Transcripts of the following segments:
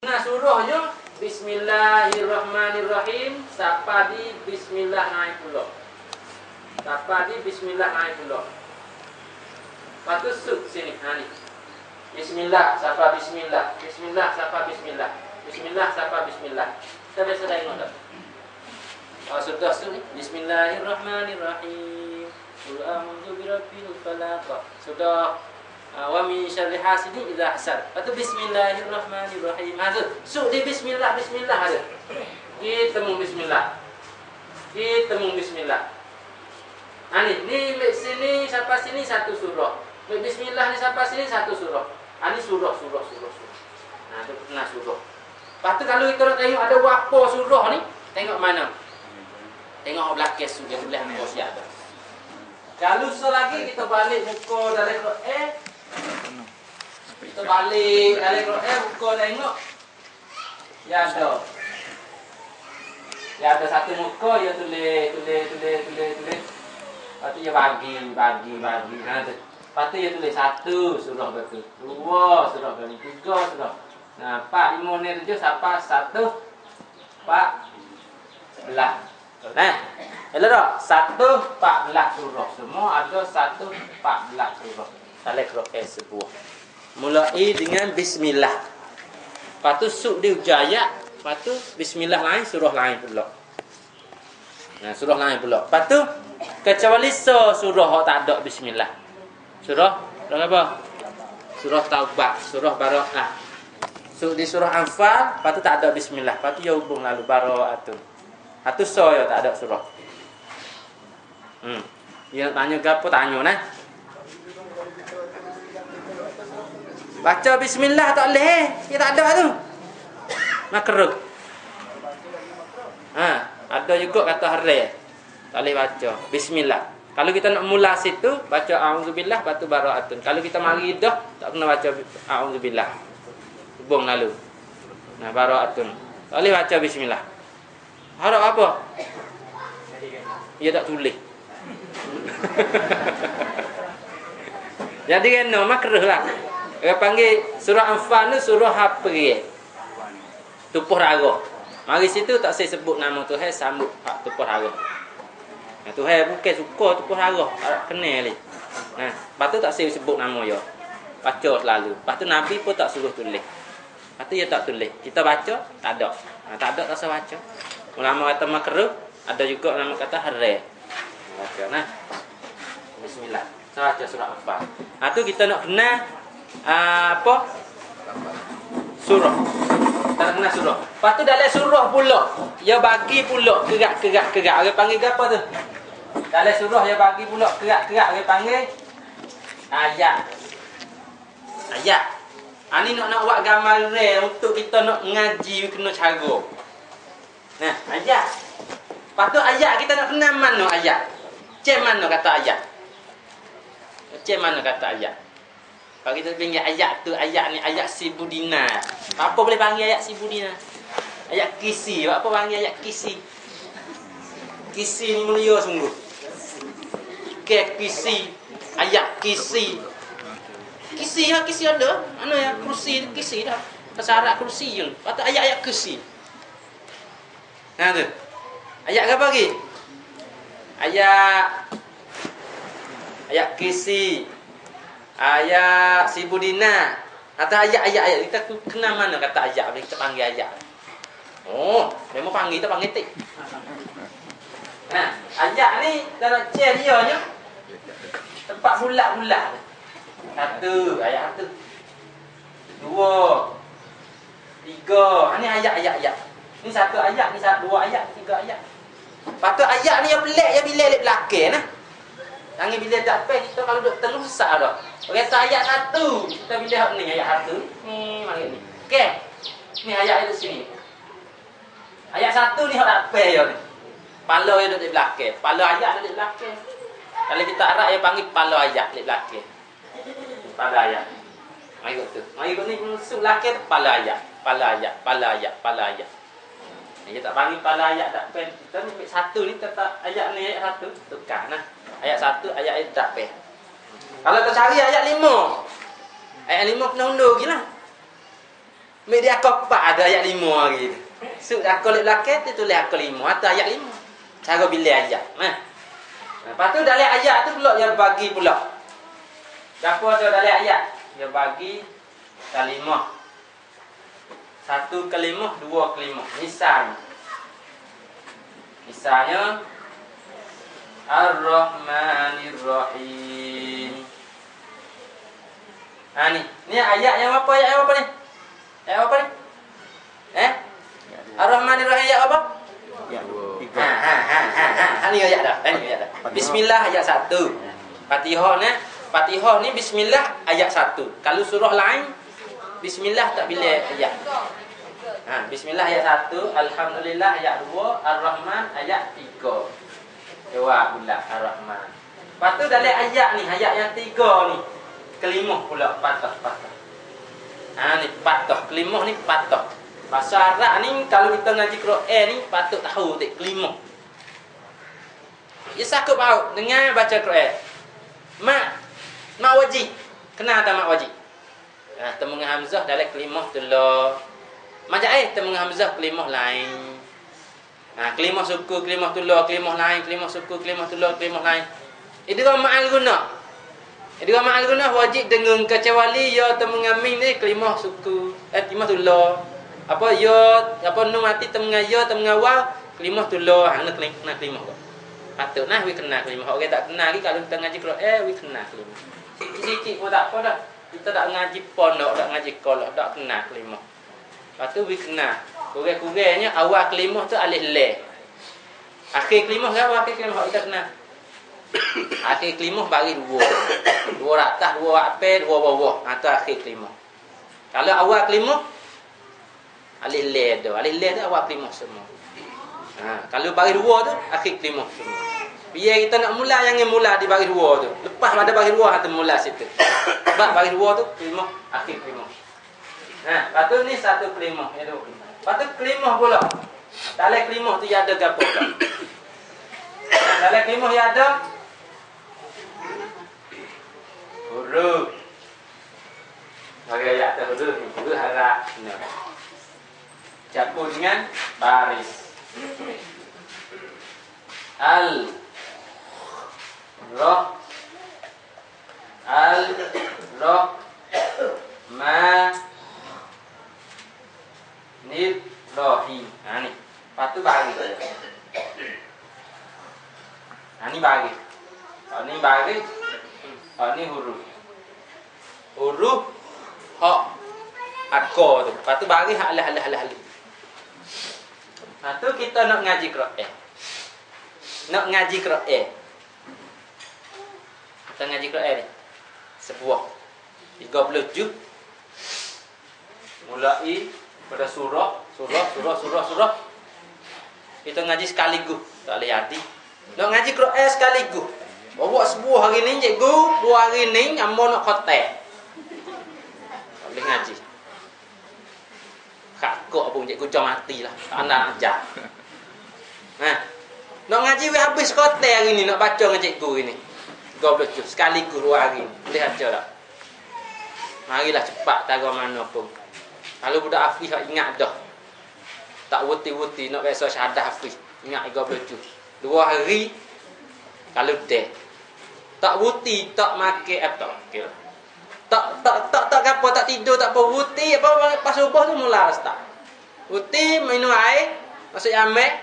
Nah, surahnya Bismillahirrahmanirrahim. Sapa di Bismillah naik pula. Sapa di Bismillah naik pula. Patut sub sini. Nah, ni. Bismillah, sapa Bismillah. Bismillah, sapa Bismillah. Bismillah, sapa Bismillah. Kita biasa tengok tak? Oh, sudah sub ni. Bismillahirrahmanirrahim. Qul a'udzu birabbil falaq. Sudah. Wa min syarri hasidin idza hasad. Atau bismillahirrahmanirrahim. Hazur. Suk di bismillah bismillah ada. Kita mung bismillah. Kita mung bismillah. Ni sini sampai sini satu surah. Bismillah ni sampai sini satu surah. Ini surah. Nah, itu pernah surah. Lepas tu kalau kita nak tengok ada berapa surah ni, tengok mana? Tengok belakang surah belah muka siap dah. Kalau selagi kita balik muka dalam Quran, kita balik dalam Quran buka tengok. Ya ada satu muka dia tulis. Lepas tu dia bagi. Nah tu. Lepas tu dia tulis satu surah betul. Dua surah betul. Tiga surah. Nah, 4, 5 ni 7 sampai 1 14. Nah, elok tak? 114 surah. Semua ada 114 surah. Dalam Quran sebuah. Mulai dengan bismillah. Lepas tu sub dia ujar ayat. Lepas tu bismillah lain, surah lain pula. Nah, surah lain pula. Lepas tu kecuali surah yang tak ada bismillah. Surah apa? Surah Taubat, surah Bara'ah. Di surah Anfal, lepas tu tak ada bismillah. Lepas tu dia hubung lalu Bara'atun. Atau ya tak ada surah. Dia nak tanya ke apa, tanya nah. Baca bismillah tak boleh. Dia tak ada tu. Makruh. Ada juga kata haram. Tak boleh baca bismillah. Kalau kita nak mula situ, baca a'udzubillah, lepas tu bara'atun. Kalau kita mari dah, tak kena baca a'udzubillah. Hubung lalu. Nah, bara'atun. Tak boleh baca bismillah. Harap apa? Dia tak tulis. Jadi kena makruh lah. Dia panggil surah Anfal ni surah apa dia? Tupuh rara. Mari situ tak saya sebut nama Tuhan, sambut hak tupuh rara. Nah, Tuhan bukan suka tupuh rara, tak kenal ni. Nah, lepas tu tak saya sebut nama dia. Baca selalu. Lepas tu Nabi pun tak suruh tulis. Lepas tu dia tak tulis. Kita baca, tak ada. Tak ada tak usah baca. Ulama kata makruh, ada juga ulama kata haram. Baca nah. Bismillah. Saya baca surah Anfal. Tu kita nak kenal apa? Surah. Kita nak kenal surah. Lepas tu dalam surah pula, dia bagi pula kerak. Orang panggil apa tu? Dalam surah dia bagi pula kerak. Orang panggil ayat. Ni nak buat gambaran untuk kita nak ngaji kena cara. Nah, ayat. Lepas tu ayat kita nak kenal mana ayat. Cek mana kata ayat. Kalau kita panggil ayat tu, ayat ni ayat si Budina. Apa boleh panggil ayat si Budina? Ayat kisi. Apa panggil ayat kisi? Kisi ni mulia sungguh. Kisi. Ayat kisi. Kisi ada. Mana ya? Kursi kisi dah. Bahasa Arab kursi je. Lepas tu ayat-ayat kisi. Nah tu. Ayat apa lagi? Ayat kisi. Ayat si Budina. Atau ayat. Kita kenal mana kata ayat. Kita panggil ayat. Oh, memang panggil. Kita panggil tik. Nah, ayat ni dalam chair dia ni tempat bulat-bulat. Satu, ayat satu. Dua. Tiga. Ini ayat. Ni satu ayat, ni dua ayat, tiga ayat. Lepas tu ayat ni yang pelik, yang bila belakang nah. Jangan bila tak apa kita kalau duk terlusak dah. Kata ayat satu, kita bila ni ayat satu. Ni mari ni. Okey. Ni ayat itu sini. Ayat satu ni hak tak apa ya ni. Pala dia duduk di belakang. Pala ayat duduk di belakang. Kalau kita Arab dia panggil pala ayat di belakang. Pala ayat. Mari tu. Mari ni masuk belakang pala ayat. Dia tak panggil pala ayat tak pen. Kita ni ambil satu ni tetap ayat ni ayat satu tukar nah. Ayat satu ayat tak pen. Kalau kita cari ayat 5. Ayat 5 kena undur gilah. Media kopak ada ayat 5 lagi. Sud akal belakang tu tulis akal 5 atau ayat 5. Cara bila ayat. Lepas tu dalam ayat tu pula dia bagi pula. Siapa tu dalam ayat? Dia bagi kalimah. 1 kalimah, 2 kalimah. Misalnya Ar-Rahmanir Rahim. Ni ayat yang apa? Ayat yang apa ni? Ayat apa ni? Ar-Rahmanir Rahim ayat apa? Ya. Ni ayat dah. Bismillah ayat 1. Fatihah ni bismillah ayat 1. Kalau surah lain bismillah tak bila ayat. Bismillah ayat 1, alhamdulillah ayat 2, ar-rahman ayat 3. Jawab pula ar-rahman. Lepas tu dalam ayat ni, ayat yang 3 ni, kelimah pula patah. Ni patah, kelimah ni patah. Bahasa Arab ni kalau kita ngaji Quran ni patut tahu tak kelimah. Dia sakut baut dengan baca Quran. Mak wajib. Kenal tak mak wajib? Temu hamzah dalam kelimah tu lah. Macam temu hamzah kelimah lain. Kelimah suku, kelimah tulah, kelimah lain, kelimah suku, kelimah tulah, kelimah lain. Idgham ma'al guna. Idgham ma'al guna wajib dengan kecuali ya temu ngamin ni kelimah suku, kelimah tulah. Apa ya, apa nun mati temu ya temu awal kelimah tulah, hang nak kelimah kok. Patut nah we kena kelimah. Orang tak kenal lagi kalau kita ngaji Quran we kena kelimah. Sikit pun tak apa dah. Kita tak ngaji pondok, tak ngaji kolok, tak kenal kelimah. Lepas tu we kena. Kurang-kurangnya awal kelimah tu alif lam. Akhir kelimah apa akhir kelimah kita kena. Akhir kelimah bagi 2. 2 atas, 2 atas, 2 bawah. Tu akhir kelimah. Kalau awal kelimah alif lam tu. Alif lam tu awal kelimah semua. Kalau bagi 2 tu akhir kelimah semua. Biar kita nak mula yang mula di bagi 2 tu. Lepas pada bagi 2 atau mula situ. Sebab bagi 2 tu kelimah akhir kelimah. Lepas tu ni satu kelimah, ya 2 kelimah. Lepas tu kelimah pula. Dalam kelimah tu ada apa pula? Dalam kelimah ada huruf. Bagi ayat tu huruf ni, huruf harap. Campur dengan baris. Nirrohim. Ni. Lepas tu bagi. Ni bagi. Ni bagi. Ni huruf. Huruf hak akor tu. Lepas tu bagi hak lah. Lepas tu kita nak ngaji Quran. Nak ngaji Quran. Kita ngaji Quran ni. Sebuah 30 juz. Mulai pada surah. Kita ngaji sekaligus. Tak boleh hati. Nak ngaji Quran sekaligus. Bawa sebuah hari ni cikgu, 2 hari ni ambo nak khotem. Tak boleh ngaji. Kakak pun cikgu jam matilah. Tak nak ajar. Nak ngaji we habis khotem hari ni nak baca dengan cikgu hari ni. 30 juz sekaligus 2 hari. Boleh baca tak? Marilah cepat tara mana pun. Kalau budak Hafiz ingat dah. Tak wuti-wuti nak biasa syahadah Hafiz. Ingat 30 juz. 2 hari kalau dah. Tak wuti, tak makan apa okey. Tak apa, tak tidur, tak apa wuti apa pas subuh tu mula start. Wuti minum air, masuk ambil.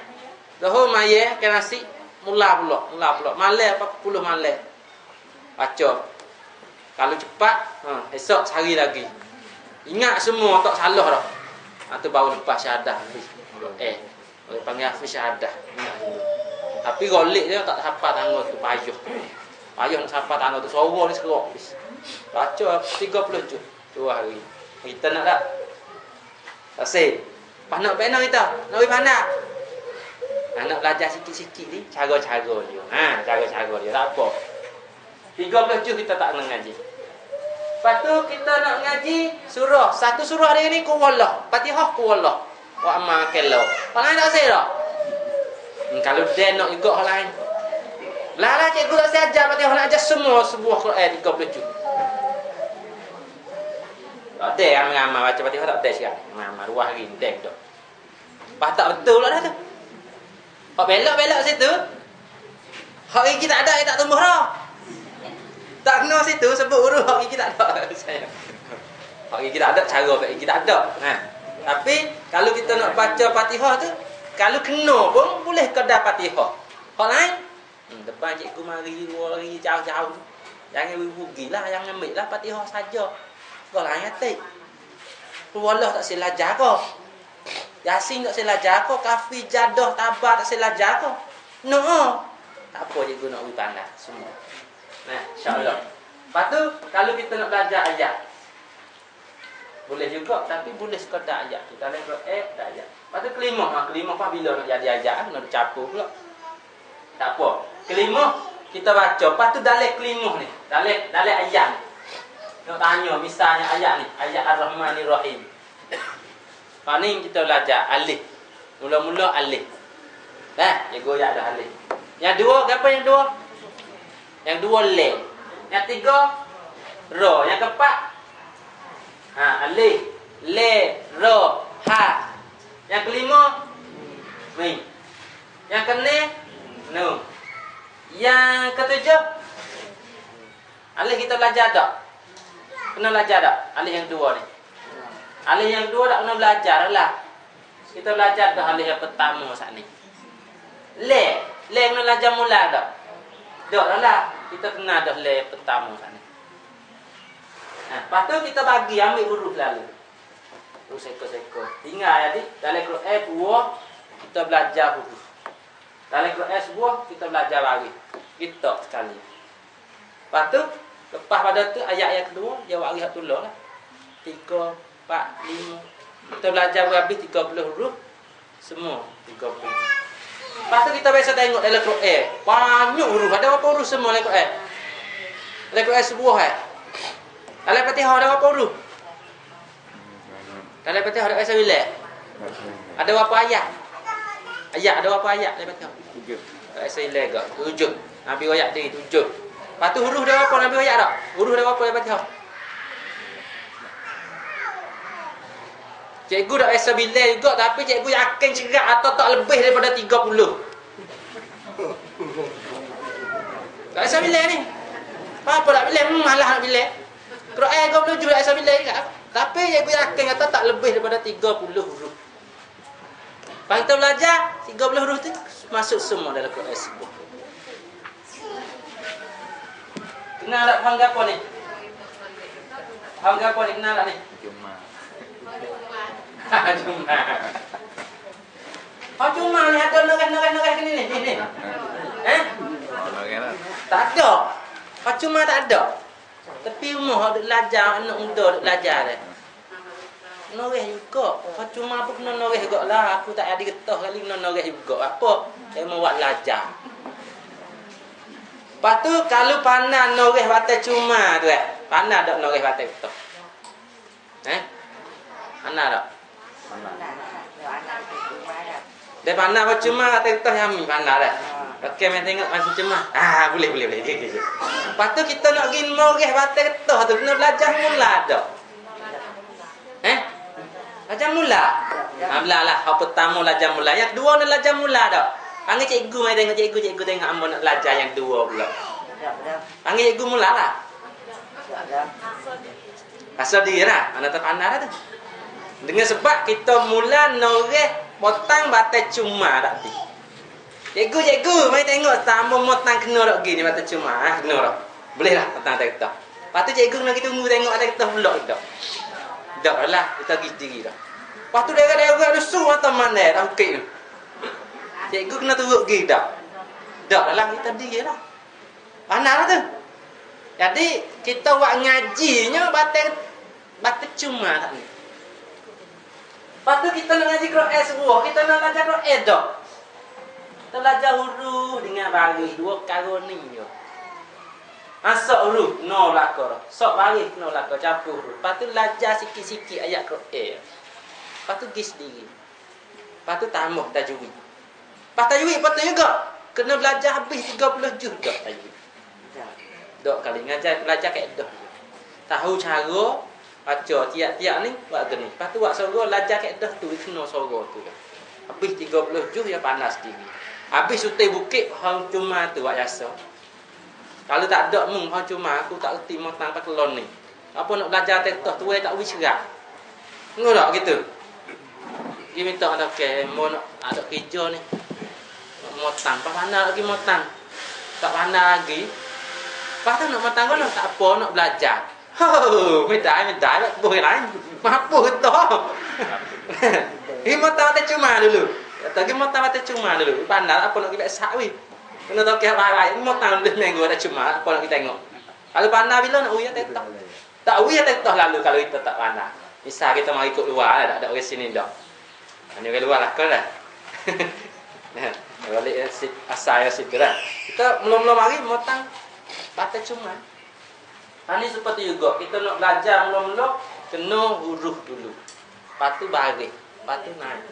Dah maya ke nasi mula pula. Malam 40 malam. Baca. Kalau cepat, esok sehari lagi. Ingat semua tak salah dah. Atau baru lepas syahadah Hafiz. Orang panggil Hafiz syahadah. Tapi golek dia tak sampai tangga tu payuh. Payuh nak sampai tangga tu sorok ni sekerok. Baca 30 juz 2 hari. Kita nak tak? Tasik. Pas nak benar kita. Nak pergi pandai. Nak belajar sikit-sikit ni cara-cara dia. Cara-cara dia tak apa. 30 juz kita tak nak ngaji. Lepas tu kita nak ngaji surah. Satu surah dia ni kuwallah. Fatihah kuwallah. Wa amma kallau. Hal lain tak saya tak? Kalau dia nak juga hal lain. Lah cikgu tak saya ajar Fatihah nak ajar semua sebuah Quran 30 juz. Tak ada yang mengamal baca Fatihah tak ada sekarang. Mengamal ruah rindeng tu. Pas tak betul lah dah tu. Hak belok-belok situ. Hak gigi tak ada, tak tumbuh dah. Tak kena situ sebut huruf hak gigi tak ada. Saya. Hak gigi tak ada cara hak gigi tak ada. Tapi kalau kita nak baca Fatihah tu, kalau kena pun boleh kedai Fatihah. Hak lain, depan cikgu mari jauh-jauh. Jangan rugilah, jangan ambil lah Fatihah saja. Kau lain atik. Wallah tak silajar kau. Yasin tak silajar kau. Kafi, jadah, tabah tak silajar kau. No. Tak apa cikgu nak pandai semua. Nah, insya-Allah. Lepas tu kalau kita nak belajar ayat. Boleh juga tapi boleh sekadar ayat. Kita lihat dah ayat. Lepas tu kelima apa bila nak jadi ayat nak dicampur pula. Tak apa. Kelima kita baca. Lepas tu dalam kelima ni. Dalam ayat ni. Nak tanya misalnya ayat ni, ayat Ar-Rahmanir-Rahim. Paling kita belajar alif. Mula-mula alif. Dia goyak dah alif. Yang dua apa yang dua? Yang dua le. Yang tiga ra. Yang keempat alif, le, ra, ha. Yang kelima mim. Yang keenam nun. Yang ketujuh alif kita belajar tak? Kena belajar tak? Alif yang dua ni. Alif yang dua tak kena belajar lah. Kita belajar dah alif yang pertama saat ni. Le kena belajar mula tak? Tak lah. Kita kena dah le pertama saat ni. Lepas tu kita bagi ambil huruf lalu. Huruf seko-seko. Tinggal jadi dalam Quran buah kita belajar huruf. Dalam Quran buah kita belajar lagi. Kita sekali. Lepas tu lepas pada tu ayat yang kedua dia buat hak tulah lah. 3, 4, 5. Kita belajar habis 30 huruf. Semua 30. Lepas tu kita biasa tengok dalam Quran. Banyak huruf. Ada berapa huruf semua dalam Quran? Dalam Quran sebuah dalam Fatihah ada berapa huruf? Dalam Fatihah ada berapa bila? Ada berapa ayat? Ada berapa ayat dalam Fatihah? 7. Saya lega 7. Nabi ayat dia 7. Lepas tu huruf dia berapa Nabi ayat tak? Huruf dia berapa dalam Fatihah? Cikgu dah biasa bila juga tapi cikgu yakin cerak atau tak lebih daripada 30. Tak biasa bila ni. Apa nak bila? Malah nak bila. Quran 27 dah biasa bila juga. Tapi cikgu yakin kata tak lebih daripada 30 huruf. Lepas kita belajar 30 huruf tu masuk semua dalam Quran sebuah. Kenal tak faham apa ni? Faham apa ni? Kenal tak ni? Cuma. Cuma ni ada noras ni. Tak ada. Cuma tak ada. Tapi umur duk belajar, anak muda duk belajar dah. Noras juga. Cuma apa kena noras juga lah. Aku tak ada getah kali kena noras juga. Apa? Saya mau buat belajar. Lepas tu kalau pandai noras batas cuma tu pandai tak noras batas getah? Pandai tak? Dia pandai apa cuma kata kita yang ambil pandai dah. Okey, main tengok masih cuma. Boleh. Lepas tu kita nak pergi moreh batas getah tu kena belajar mula dak. Belajar mula. Belalah. Hak pertama belajar mula, yang kedua nak belajar mula dak. Panggil cikgu main tengok cikgu tengok ambo nak belajar yang dua pula. Panggil cikgu mula lah. Pasal dia lah, anak tak pandai dah tu. Dengan sebab kita mula noreh potang batas cuma tak ti. Cikgu, mai tengok tambah motang kena tak gini batas cuma, kena tak. Boleh lah potang atas kita. Lepas tu cikgu nak kita tunggu tengok atas kita pula dak. Dak lah, kita pergi sendiri dah. Lepas tu dia ada suruh atau mana dah okey tu. Cikgu kena turut pergi dak. Dak lah kita diri lah. Pandai lah tu. Jadi kita buat ngajinya batas cuma tak ni. Lepas tu kita nak ngaji Quran sebuah, kita nak belajar Quran dak. Kita belajar huruf dengan baris dua perkara ni je. Masuk huruf no lakar. Sok baris no lakar campur huruf. Lepas tu belajar sikit-sikit ayat Quran. Lepas tu pergi sendiri. Lepas tu tambah tajwid. Lepas tajwid patut juga kena belajar habis 30 juz dak tajwid. Dak kali belajar kaedah. Tahu cara, Baca tiap-tiap ni buat gini. Lepas tu buat sorok belajar kaedah tu kena sorok tu. Habis 30 juz ya panas tinggi. Habis sutai bukit hang cuma tu buat biasa. Kalau tak ada mung hang cuma aku tak reti motang pakelon ni. Apa nak belajar tektoh tu tak wi cerak. Ngono tak gitu. Dia minta ada ke mau nak ada kerja ni. Motang, pas pandai lagi motang. Tak pandai lagi. Pas tu nak motang kan tak apa nak belajar. Mới đại bồi lại mà bồi to himata cuma dulu tapi himata cuma dulu pandang apa nak kita sawi kena tahu ke baik himata lebih minggu ada cuma apa nak kita tengok kalau pandang bila nak uya tak uya tak lalu kalau kita tak pandang misal kita mau ikut luar ada orang sini dak ini orang luar lah kan balik asal situ lah kita belum hari motang baca cuma. Ini seperti juga, kita nak belajar mula-mula, kena huruf dulu. Lepas tu baris, lepas tu naik.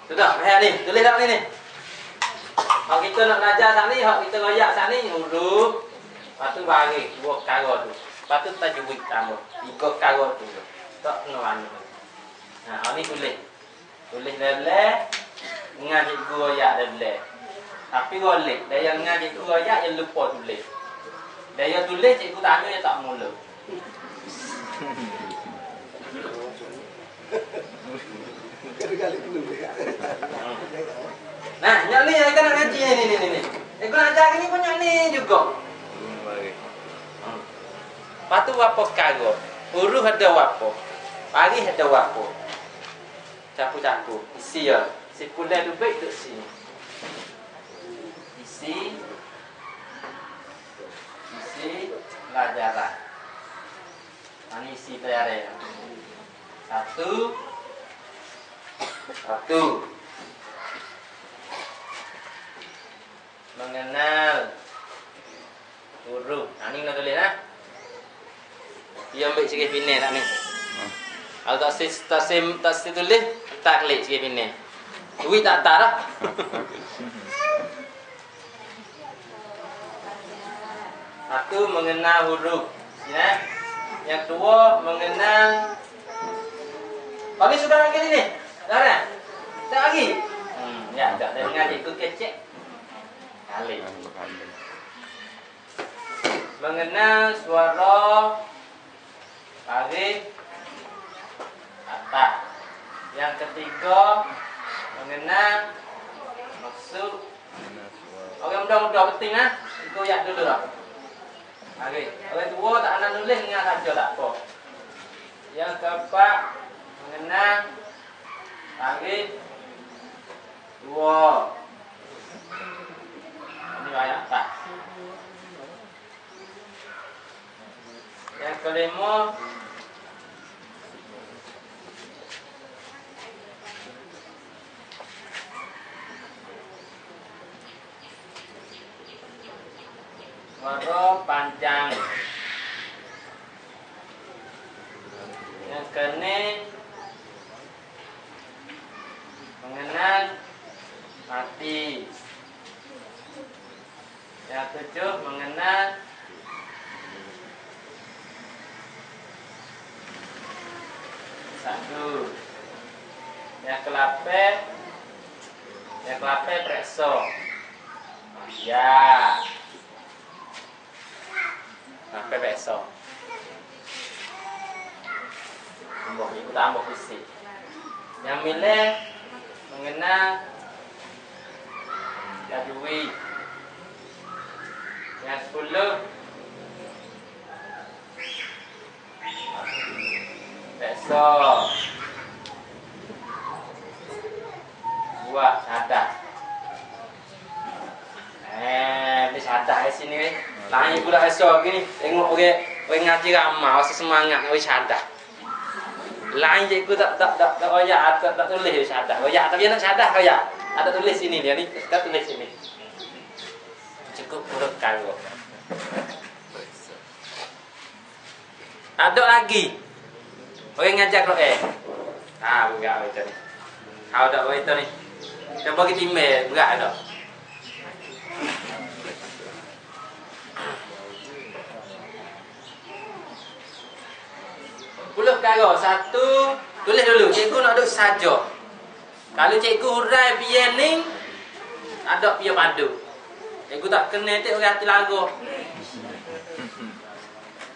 Sudah, ni, tulis tak ni. Kalau kita nak belajar sana ni, kalau kita royak sana ni, huruf. Lepas tu baris, dua perkara tu. Lepas tu tajwid tambah, 3 perkara tu. Tak kena mana. Nah, ni tulis. Tulis leleh, dengan cikgu royak leleh. Tapi golek, dia yang dengan cikgu royak, yang lupa tulis. Dia tulis cikgu tanya dia tak mula. Nah, yang ni yang kita nak ngaji ni. Cikgu nak ajar ni pun yang ni juga. Lepas tu apa perkara? Huruf ada apa? Baris ada apa? Capu-capu. Isi ya. Si pulai tu baik duduk sini. Isi pelajaran. Ini isi pelajaran. Satu. Mengenal huruf. Ini nak tulis lah. Dia ambil sikit pinai tak ni. Kalau tak tulis, tak klik sikit pinai. Duit tak lah. Satu, mengenal huruf. Ya. Yang kedua, mengenal. Oh, ni sudah lagi ni. Dah. Tak lagi. Ya, tak ada dengan cikgu kecek. Kali. Mengenal suara baris atas. Yang ketiga, mengenal maksud. Orang muda-muda penting lah. Goyak dulu lah. Okey, orang tua tak nak nulis ingat saja tak apa. Yang keempat, mengenal baris 2. Ini ayat 4. Yang kelima, suara panjang. Yang keenam, mengenal mati. Yang ketujuh, mengenal satu. Yang ke-8 preso. Ya. Sampai besok. Tambah fisik. Yang milih mengenal tajwid. Yang 10 besok. Buat syahadah. Ni syahadah di sini ni. Lain pula esok gini. Tengok orang ngaji ramai, rasa semangat nak syahadah. Lain cikgu tak royak, tak tulis syahadah. Royak tapi nak syahadah royak. Ada tulis sini dia ni, kita tulis sini. Cukup huruf karo. Ada lagi. Orang ngajar Quran. Berat itu ni. Kau dak itu ni. Coba kita email, berat dak. 10 perkara. Satu, tulis dulu. Cikgu nak duduk saja. Kalau cikgu hurai biar ni, ada biar padu. Cikgu tak kena tu orang hati lagu.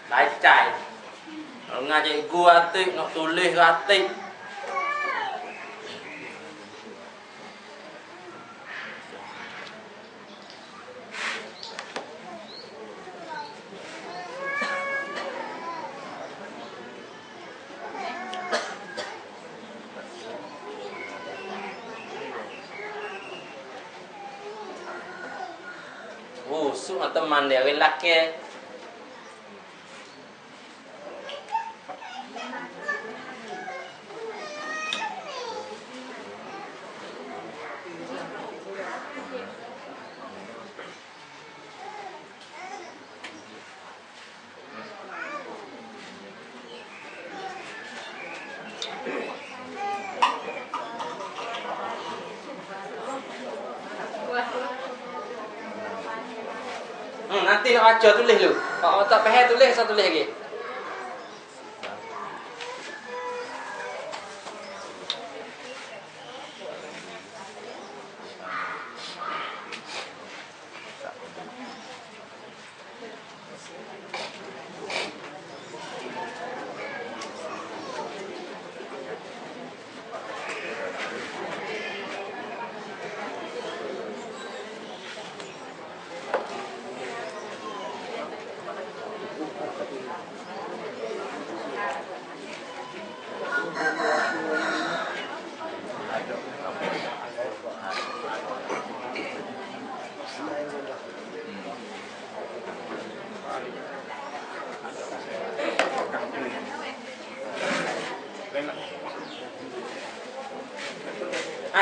Lacai. Kalau ngah cikgu atik, nak tulis atik. Suruh teman dia, orang lelaki. Nanti nak baca tulis dulu. Kalau tak faham tulis, saya tulis lagi.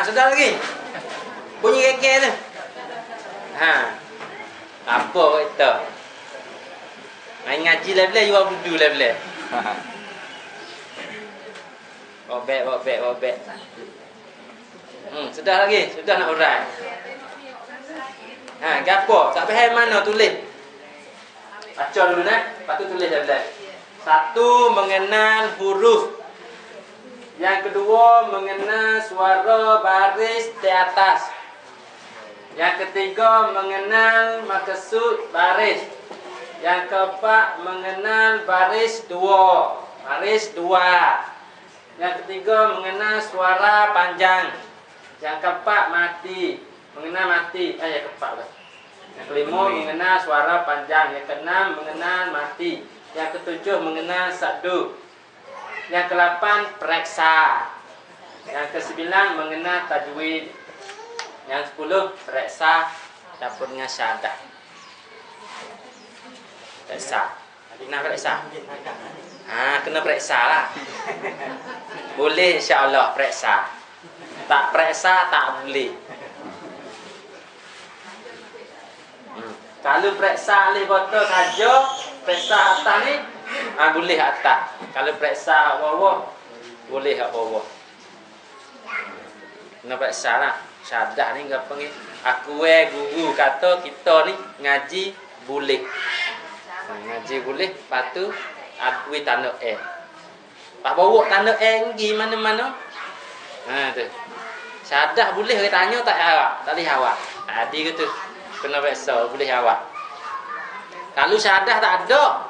Sudah lagi. Bunyi keke tu. Apa itu? Main ngaji level jual budu level. Bobek. Sudah lagi, sudah nak urai. Gapo? Tak faham mana tulis. Baca dulu nak, lepas tu tulis level. Satu, mengenal huruf. Yang kedua, mengenal suara baris di atas. Yang ketiga, mengenal maksud baris. Yang keempat, mengenal baris dua. Yang ketiga, mengenal suara panjang. Yang keempat, mati. Mengenal mati. Yang keempat lah. Yang kelima, mengenal suara panjang. Yang keenam, mengenal mati. Yang ketujuh, mengenal sadu. Yang ke-8 periksa. Yang ke-9 mengenal tajwid. Yang 10 periksa dapur dengan syahadah. Periksa. Kena periksa. Kena periksa lah. Boleh insya-Allah periksa. Tak periksa tak boleh. Kalau periksa alih botol saja, periksa atas ni boleh atas. Kalau periksa bawah, boleh kat bawah. Kena periksa lah. Syahadah ni apa ni? Aku guru kata kita ni ngaji boleh. Ngaji boleh, lepas tu aku tanda Pak bawa tanda pergi mana-mana. Tu. Syahadah boleh orang tanya tak jawab, tak boleh jawab. Tadi kata kena periksa boleh jawab. Kalau syahadah tak ada,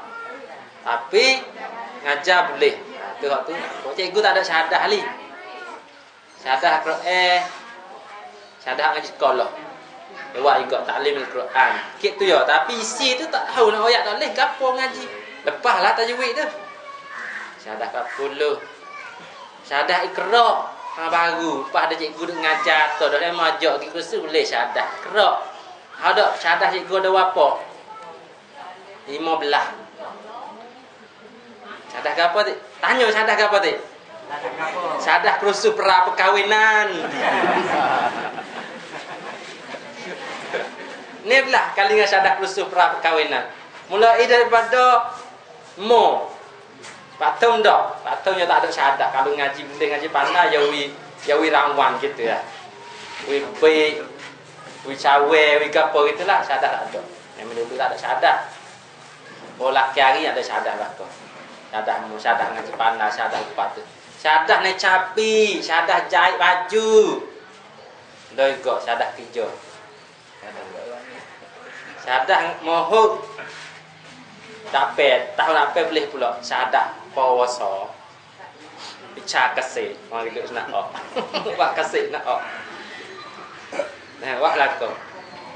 tapi ngajar boleh. Tu hak tu. Kok cikgu tak ada syahadah ali. Syahadah Quran. Syahadah ngaji sekolah. Lewat juga taklim Al-Quran. Kit tu ya, tapi isi tu tak tahu nak ayat tak boleh gapo ngaji. Lepaslah tajwid tu. Syahadah 40. Syahadah Iqra baru. Lepas ada cikgu duk ngajar tu, dah lama ajak pergi kursus boleh syahadah Iqra. Ada syahadah cikgu ada berapa? 15. Syahadah ke apa, Tik? Tanya syahadah ke apa, Tik? Syahadah kursus pra perkahwinan. Ni belah kali dengan syahadah kursus pra perkahwinan. Mulai daripada patung dah. Patungnya tak ada syahadah. Kalau ngaji boleh ngaji pandai ya wi rangwan gitu ya. Wi baik, wi cawe, wi gapo gitulah, syahadah tak ada. Yang dulu tak ada syahadah. Oh laki hari ada syahadah belaka. Syadah ngaji pandai, syadah upat tu. Syadah naik capi, syadah jahit baju. Doi go syadah kerja. Syadah mohok. Dapat, tahu apa boleh pula syadah puasa. Bicara kasih, mari kita nak ok. Wak kasih nak ok. Nah, wak laku.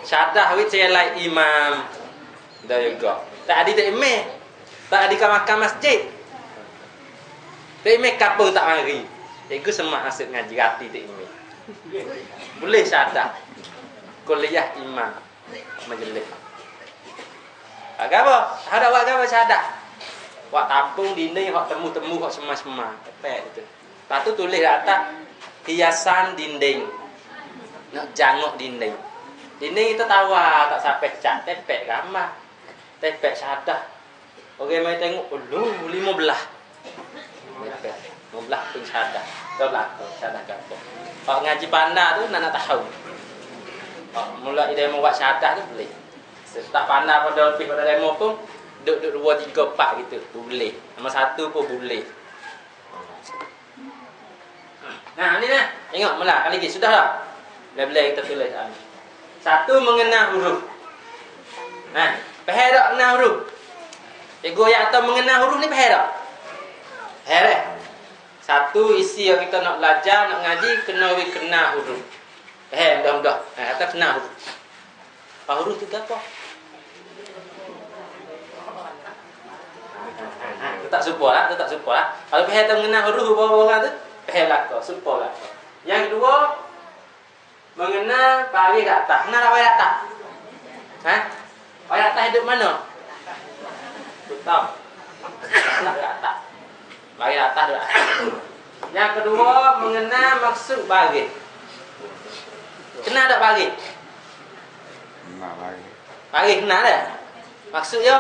Syadah wilayah imam. Doi go. Tak ada imam. Tak ada makan masjid. Tak imam kapur tak mari. Cikgu semak asyik ngaji hati tak imam. Boleh syadah. Kuliah imam majlis. Agak ada agak syadah. Wak tapung dinding, wak temu-temu, wak semah-semah. Tepek itu. Lepas tu tulis atas hiasan dinding. Nak jangok dinding. Dinding itu tawar, tak sampai cat. Tepek gambar. Tepek syadah. Orang mai tengok, lu 15. Tepek. 15 pun syadah. Tahu lah, syadah gapo. Kalau ngaji pandai tu nak tahu. Mula ide mau buat syadah tu boleh. Tak pandai pada lebih pada demo pun duduk 2 3 4 gitu boleh. Nombor 1 pun boleh. Nah, ni nah. Tengok mula kali lagi sudah dah. Bila kita tulis ni. 1 mengenal huruf. Nah, faham tak mengenal huruf? Cikgu ayat atau mengenal huruf ni faham tak? Faham dah? 1 isi yang kita nak belajar, nak ngaji kena kenal huruf. Faham dah. Kata kenal huruf. Apa huruf tu apa? Tak support lah. Kalau faham tak mengenal huruf orang tu, faham lah kau, support lah. Yang kedua, mengenal baris atas. Kenal tak baris atas? Baris atas hidup mana? Tahu. Baris atas. Baris atas duduk atas. Yang kedua, mengenal maksud baris. Kenal tak baris? Kenal baris. Baris kenal tak? Maksud dia?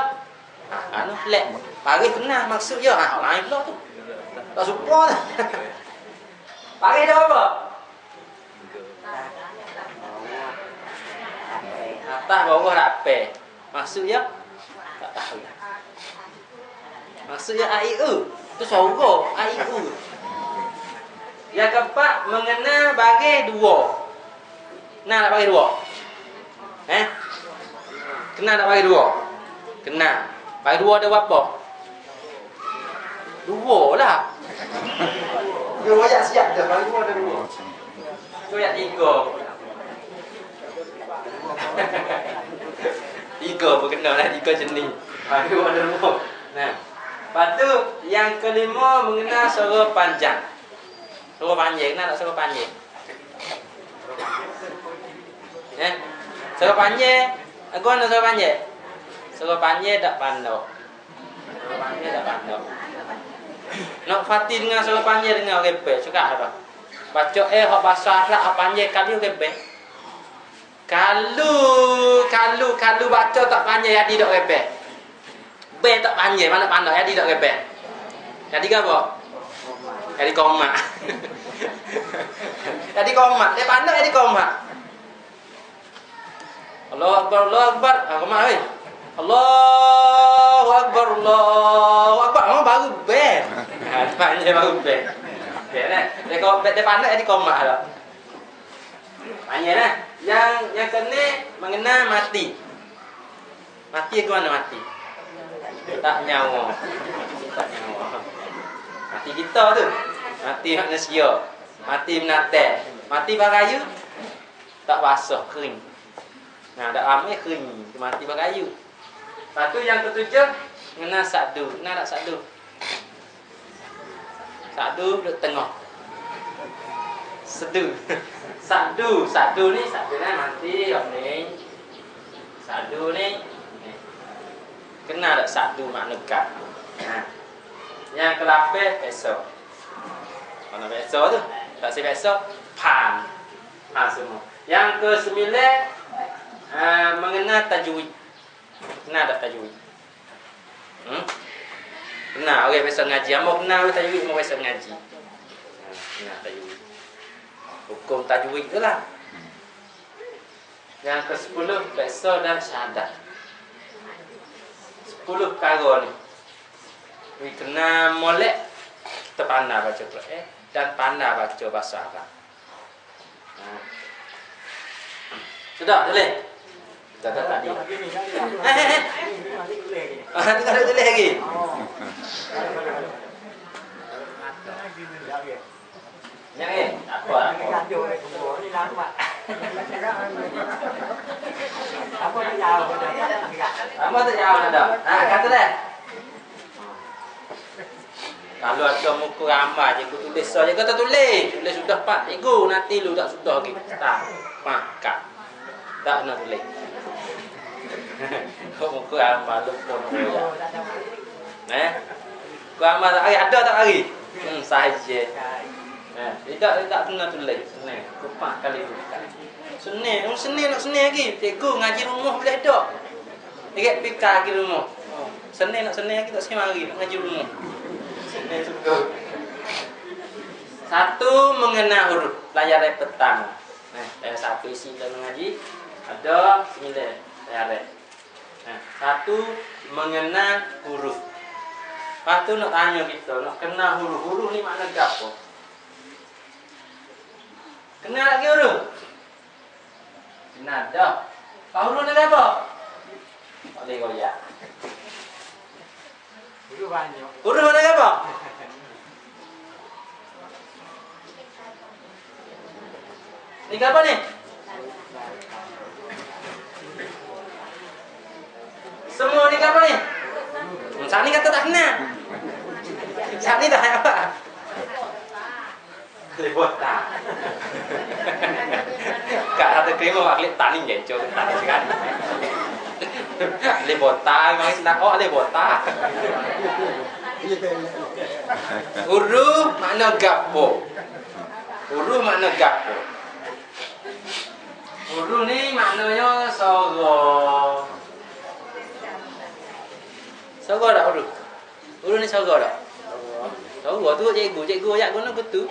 Lek. Baris kenal maksud dia. Lain pula tu. Tak support lah. Baris dia apa? Atas bawah rapi. Maksud dia? Tak tahu. Maksud dia A-I-U. Itu suara A-I-U. Yang keempat, mengenal baris 2. Kenal tak baris 2? Kenal tak baris 2? Kenal. Baris 2 ada berapa? 2 lah. Dia royak siap dah. Baris 2 ada 2. Royak 3. 3 pun kena lah. 3 jenis. Baris 2 ada 2. Nah. Lepas tu, yang kelima mengenal suara panjang. Suara panjang. Kenal tak suara panjang? Suara panjang. Aku nak suara panjang. Suara panjang tak pandau. Suara panjang tak pandau. Nak Fatih dengan suara panjang dengan orang bel. Suka tak? Baca hak bahasa Arab hak panjang kali orang bel. Kalau baca tak panjang jadi tak orang bel. Bel tak panjang mana pandau jadi tak orang bel. Jadi apa? Jadi komat. Jadi komat. Dia pandau jadi komat. Allahu Akbar, Allahu Akbar. Komat oi. Allahu Akbar, Allahu Akbar. Baru bel. Panjang baru bel. Okey nah. Dia pandau jadi komat dah. Panjang nah. Yang kena mengenal mati. Mati ke mana mati? Tak nyawa. Tak nyawa. Mati kita tu. Mati manusia. Mati binatang. Mati barayu. Tak basah, kering. Nah, tak ramai kering. Mati barayu. Lepas tu yang ketujuh, mengenal sakdu. Kenal tak sakdu? Sakdu duduk tengah. Sedu. Sakdu ni mati ni. Sakdu ni. Kenal tak sakdu makna kat? Nah. Yang ke-8 peso. Mana peso tu? Tak si peso, pan. Semua. Yang ke-9 mengenal tajwid. Kenal tak tajwid? Kenal orang biasa ngaji. Amok kenal tajwid, mau biasa ngaji. Kenal tajwid. Hukum tajwid tu lah. Yang ke-10 peso dan syahadat. 10 perkara ni. kena molek kita pandai baca Quran dan pandai baca bahasa Arab. Sudah boleh? Sudah tadi. Itu ada tulis lagi. Yang apa? Apa tu jauh dah? Kata dah. Kalau ada muka ramai, cikgu tulis saja. Cikgu tak tulis sudah pak. Cikgu nanti lu tak sudah lagi. Tak, makan. Tak nak tulis. Kau muka ramai lu pun muka ramai tak hari ada tak hari? Sahaja. Tidak kena tulis. Senang. Kupak kali tu. Senang lagi. Cikgu ngaji rumah boleh ada. Ingat fikir lagi rumah. Senang lagi tak semari nak ngaji rumah. Senang juga. Satu mengenal huruf pelajaran pertama. Satu isi dalam ngaji ada 9 pelajaran. Satu mengenal huruf. Lepas tu nak tanya kita, nak kenal huruf. Huruf ni makna apa? Kenal lagi huruf? Kenal dah. Huruf ni apa? Tak boleh goyak. Huruf banyak. Huruf mana apa? Ni apa ni? Semua ni apa ni? Saat ni kata tak kenal. Saat ni dah apa? Lebota. Kak ada krim awak lihat tani je, coba tani sekali. Lebota, memang sedang lebota. Huruf makna gapo. Huruf makna gapo. Huruf ni maknanya soro. Soro tak huruf? Huruf ni soro tak? Soro tu cikgu ayat guna betul.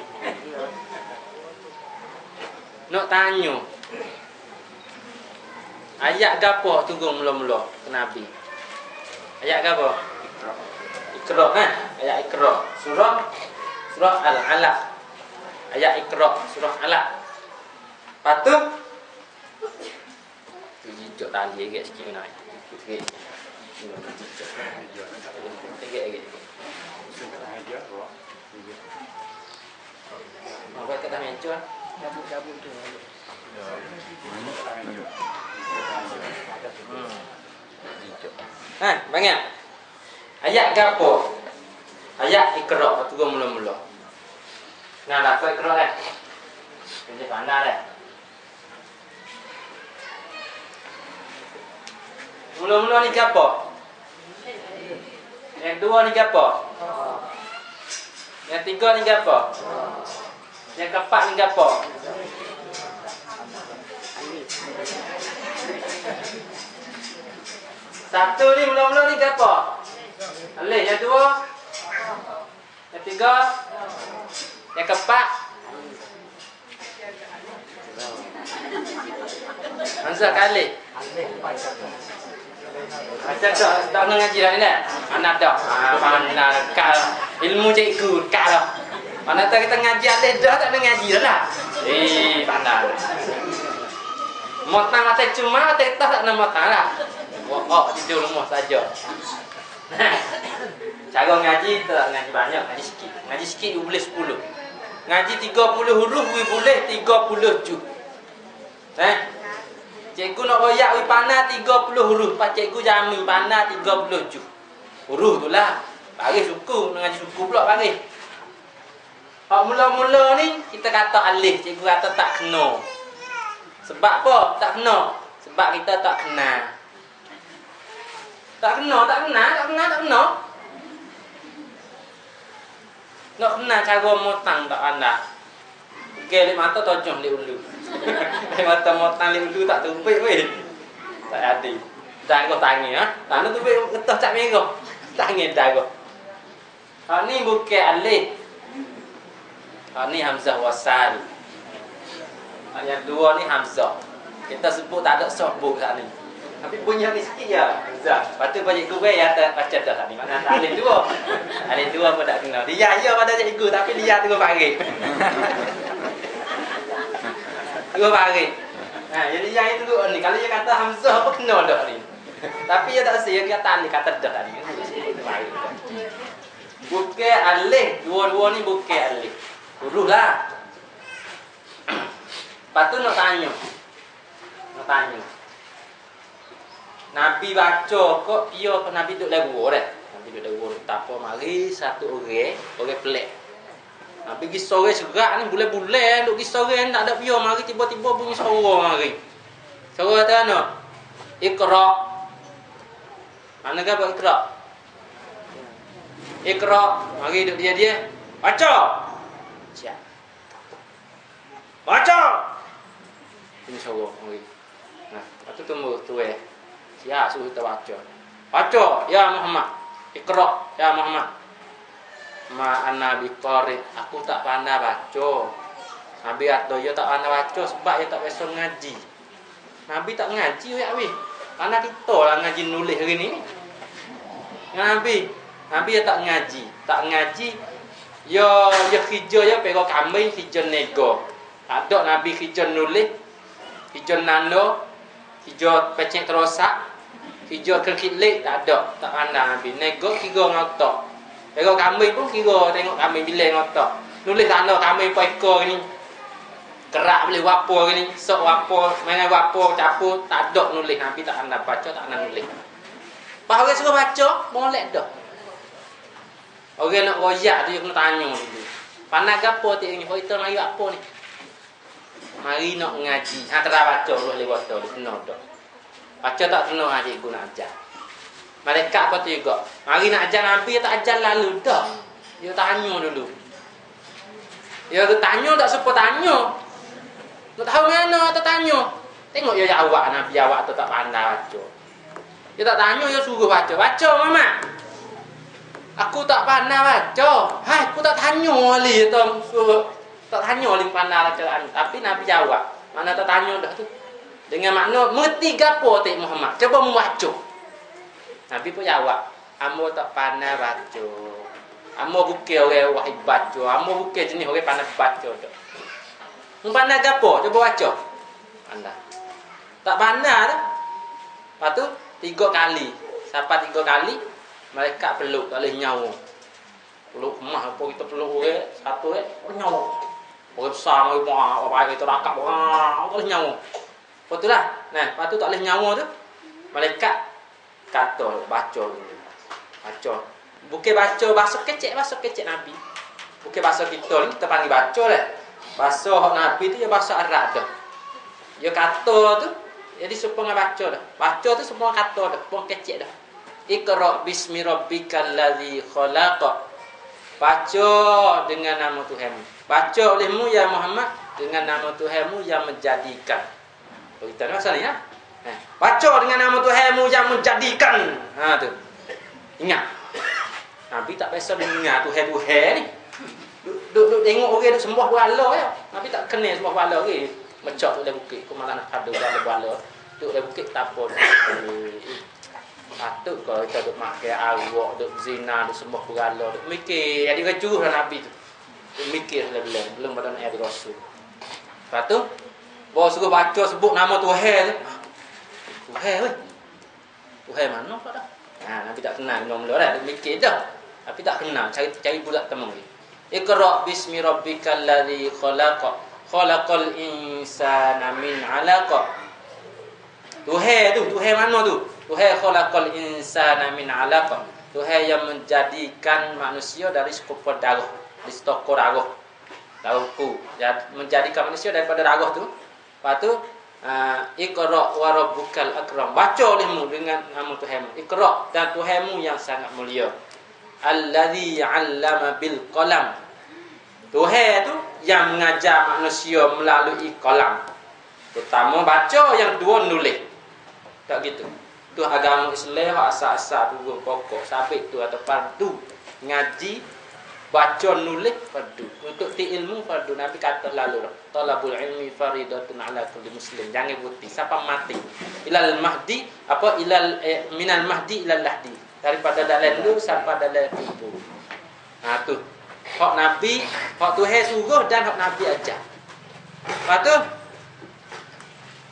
Nak tanya. Ayat gapo tunggu mula-mula ke Nabi? Ayat gapo? Iqra kan? Ayat Iqra. Surah Al-Alaq. Ayat Iqra surah Alaq. Patut tunjuk tali agak sikit naik. Sikit. Sikit. Apa kata mencur? Cabut tu. Banyak. Ayat gapo? Ayat Iqra tu mula-mula. Nah, dah kau Iqra kan? Ini pandai dah. Mula-mula ni gapo? Yang dua ni gapo? Yang tiga ni gapo? Yang keempat ni gapo? Satu ni mula-mula ni gapo? Alif. Yang dua? Yang tiga? Yang keempat? Hamzah kali. Macam tak nak ngaji dah ni dah. Anak dah. Mana kal ilmu cikgu kal dah. Mana tak kita ngaji alih dah tak nak ngaji dah. Pandai. Motang atas cuma atas tak nak motang lah. Tidur rumah saja. Cara ngaji tak ngaji banyak, ngaji sikit. Ngaji sikit boleh 10. Ngaji 30 huruf boleh 30 juz. Cikgu nak royak wi panah 30 huruf, pak cikgu jamin panah 30 juz. Huruf tu lah. Baris suku, nak ngaji suku pula baris. Hak mula-mula ni kita kata alif, cikgu kata tak kena. Sebab apa? Tak kena. Sebab kita tak kenal. Tak kena. Nak kenal cara motang tak anda. Okey, lek mata tojong lek ulu. Lek mata motang lek ulu tak tumpik weh. Tak ada. Jago tangi ha. Tangan tumpik getah cak merah. Tangi jago. Ha ni bukan alif. Ha ni hamzah wasal. Yang dua ni hamzah. Kita sebut tak ada sabuk kat ni. Tapi punya ni sikit ya. Zah. Lepas tu cikgu gue ya baca dah tadi. Mana alif dua. Alif dua pun tak kenal. Dia ya pada cikgu tapi dia tu parik. Dua parik. Jadi yang itu dulu ni. Kalau dia kata Hamzah apa kenal dah ni. Tapi dia tak saya kata ni kata dah tadi. Bukan alif. Dua-dua ni bukan alif. Huruf lah. Lepas tu nak tanya. Nabi baca kok dia ke Nabi duduk lagu dah. Nabi duduk lagu tak apa mari satu orang pelik. Nabi pergi sore serak ni bulan-bulan duk pergi sore tak ada dia mari tiba-tiba bunyi suara mari. Suara kata ana? Iqra. Mana ke buat Iqra? Iqra mari duduk dia baca. Siap. Baca. Ini suara mari. Nah, lepas tu tunggu tu siap suruh kita baca. Baca ya Muhammad. Iqra ya Muhammad. Ma'ana biqari. Aku tak pandai baca. Nabi kata dia tak pandai baca sebab dia tak biasa ngaji. Nabi tak ngaji ya weh. Karena kita lah ngaji nulis hari ni. Nabi dia tak ngaji. Tak ngaji. Ya kerja ya pego kambing kerja nego. Ada Nabi kerja nulis, kerja nando, kerja pecek terosak. Hijau kerkilik tak ada, tak pandang Nabi. Nego kira ngotok. Tengok kambing pun kira tengok kambing bilang ngotok. Nulis tanda kambing pekor ni. Kerak boleh wapor ni, sok wapor, main wapor capur, tak ada nulis. Nabi tak pandang baca, tak pandang nulis. Pas orang suruh baca, molek dah. Orang nak royak tu dia kena tanya dulu. Pandang gapo tik ni? Oh itu mari apa ni? Mari nak ngaji. Kena baca dulu lewat tu, kena dah. Baca tak kena cikgu nak ajar. Malaikat apa tu juga. Mari nak ajar Nabi, tak ajar lalu dah. Dia tanya dulu. Dia tanya tak sempat tanya. Nak tahu mana tak tanya. Tengok dia jawab Nabi jawab tu tak pandai baca. Dia tak tanya, dia suruh baca. Baca Mama. Aku tak pandai baca. Hai, aku tak tanya wali tu suruh. Tak tanya wali pandai bacaan. Tapi Nabi jawab. Mana tak tanya dah tu. Dengan makna mengerti gapo Tok Muhammad. Cuba membaca. Nabi pun jawab, "Amo tak pandai baca. Amo bukan orang wahid baca. Amo bukan jenis orang pandai baca dak." Mun pandai gapo? Cuba baca. Pandai. Tak pandai dah. Lepas tu 3 kali. Siapa 3 kali? Mereka peluk tak boleh nyawa. Peluk emah apa kita peluk orang satu nyawa. Orang besar mai apa kita rakap tak boleh nyawa. Betul lah. Nah, lepas tu tak boleh nyawa tu. Malaikat kata baca. Bukan baca bahasa kecek Nabi. Bukan bahasa kita ni kita panggil baca dah. Bahasa Nabi tu ya bahasa Arab dah. Dia kata tu jadi supaya baca dah. Baca tu semua kata dah, pun kecek dah. Iqra bismi rabbikal ladzi khalaq. Baca dengan nama Tuhanmu. Baca olehmu ya Muhammad dengan nama Tuhanmu yang menjadikan. Kita ni asal ni ya. Baca dengan nama Tuhanmu yang menjadikan. Ha tu. Ingat. Nabi tak biasa dengar Tuhan ni. Duk tengok orang duk sembah berhala ya. Nabi tak kenal sembah berhala ke. Mecak tu dalam bukit. Kau malah nak padu berhala. Duk dalam bukit tak apa. Patut kalau kita duk makan awak, duk zina, duk sembah berhala, duk mikir. Jadi kejuh lah Nabi tu. Duk mikir belum pada nak jadi rasul. Lepas tu bawa suruh baca sebut nama Tuhan tu. Tuhan weh. Tuhan mana kau dah? Nabi tak kenal nama dia dah. Dia mikir dah. Tapi tak kenal. Cari pula temu dia. Iqra bismi rabbikal ladzi khalaq. Khalaqal insana min 'alaq. Tuhan tu, Tuhan mana tu? Tuhan khalaqal insana min 'alaq. Tuhan yang menjadikan manusia dari sekumpul darah, dari setokor darah. Darahku. Menjadikan manusia daripada darah tu. Lepas tu Iqra wa rabbukal akram. Baca olehmu dengan nama Tuhanmu. Iqra dan Tuhanmu yang sangat mulia. Allazi 'allama bil qalam. Tuhan tu yang mengajar manusia melalui qalam. Pertama baca, yang kedua nulis. Tak gitu. Tu agama Islam asas-asas tu pokok sabit tu atau fardu ngaji Baca nulis fardu. Untuk ti ilmu fardu. Nabi kata lalu talabul ilmi faridatun ala kulli muslim. Jangan putih. Siapa mati ilal mahdi apa ilal minal mahdi ilal lahdi. Daripada dalam lu sampai dalam kubur. Nah tu. Hak Nabi, hak Tuhan suruh dan hak Nabi ajar. Lepas tu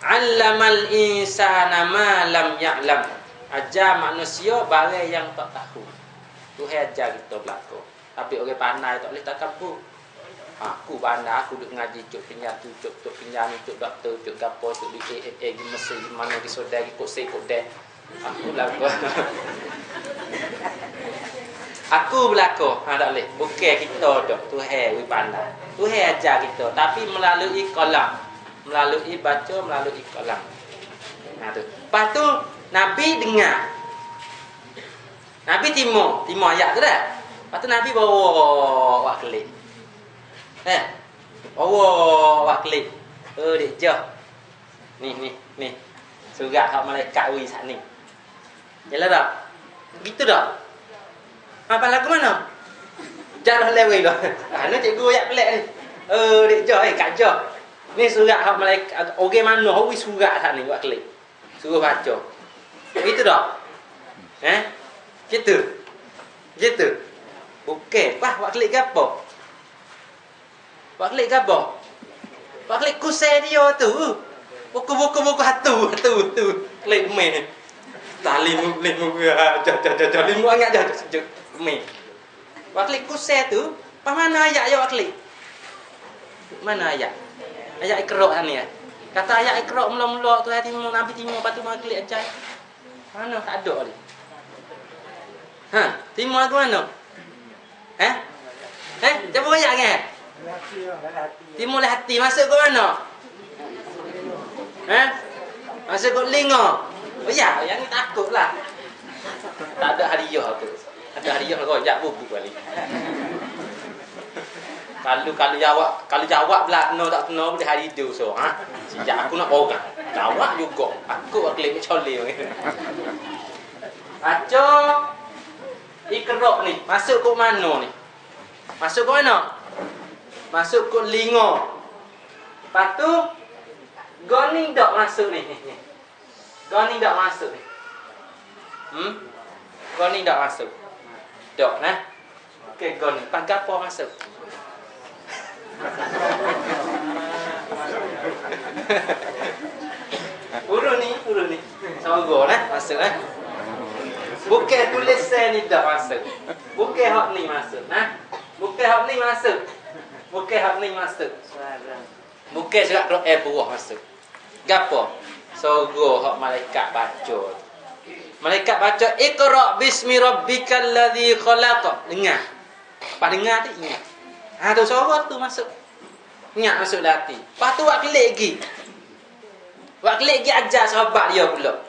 allamal insana ma lam ya'lam. Ajar manusia barang yang tak tahu. Tuhan ajar kita berlaku. Tapi orang pandai tak boleh takabur. Aku pandai, aku duk ngaji cuk penyatu, cuk penyani, cuk doktor, cuk gapo, cuk di di Mesir, di mana di saudara ikut saya ikut dia. Aku berlaku. Aku berlaku. Tak boleh. Bukan kita dok. Tuhan pandai. Tuhan ajar kita. Tapi melalui kalam. Melalui baca, melalui kalam. Nah tu. Lepas tu, Nabi dengar. Nabi timur ayat tu dah. Lepas tu Nabi bawa wak kelip. Bawa wak kelip. Dek jauh. Ni. Surat hak malaikat ui sat ni. Yalah tak? Gitu tak? Apa lagu mana? Jarah lewai dah. Ni cikgu ayat pelik ni. Dek jauh kat jauh. Ni surat hak malaikat orang mana ui surat sat ni wak kelip. Suruh baca. Gitu tak? Gitu. Okey, wah wak klik gapo? Wak klik gapo? Wak klik kusai dia tu. Buku hatu tu. Klik me. Limu limu angat je. Me. Wak klik kusai tu, pas mana ayat ya wak klik? Mana ayat? Ayat Iqra ni ya. Kata ayat Iqra mula-mula tu hati Nabi timur patu wak klik aja. Mana tak ada ni. Timur ke mana? Coba banyak kan? Timur lah hati. Masuk ke mana? Masuk ke linga. Oh ya, yang ni takut lah. Tak ada hadiah tu. Ada hadiah kau jak bubu kali. Kalau jawab pula kena tak kena boleh hari tu so. Sejak aku nak orang. Jawab juga. Aku klik coli. Baca Iqra ni. Masuk ke mana ni? Masuk ke mana? Masuk ke linga. Lepas tu goni tak masuk ni. Goni tak masuk ni. Goni tak masuk. Dok nah. Okey goni. Pas gapo masuk? Urut ni. Sogo nah, masuk nah. Bukan tulisan ni tak masuk. Bukan hak ni masuk nah. Bukan hak ni masuk. Bukan surat Quran buah masuk. Gapo? Sogo hak malaikat baca. Malaikat baca Iqra bismi rabbikal ladzi khalaq. Dengar. Pas dengar tu ingat. Tu sogo tu masuk. Ingat masuk hati. Lepas tu buat klik lagi. Ajar sahabat dia pula.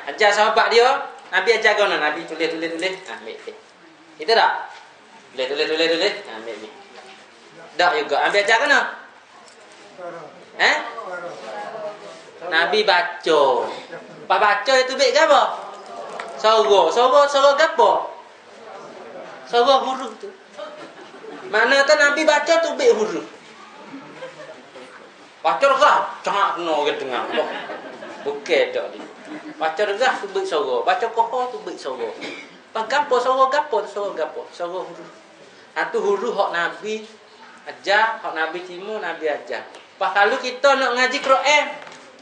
Ajar sahabat dia. Nabi ajar kau Nabi tulis. Ambil. Itu tak? Tulis. Ambil ni. Tak juga. Ambil ajar kau Nabi baca. Pas baca itu baik ke apa? Sogo gapo? Sogo huruf tu. Mana tu Nabi baca tu baik huruf. Baca regah, jangan kena ke dengar. Bukan dak ni. Baca regah tu baik sogo. Baca koho tu baik sogo. Pas gapo sogo huruf. Tu huruf hak Nabi ajar, hak Nabi timur Nabi ajar. Pas kalau kita nak ngaji Quran,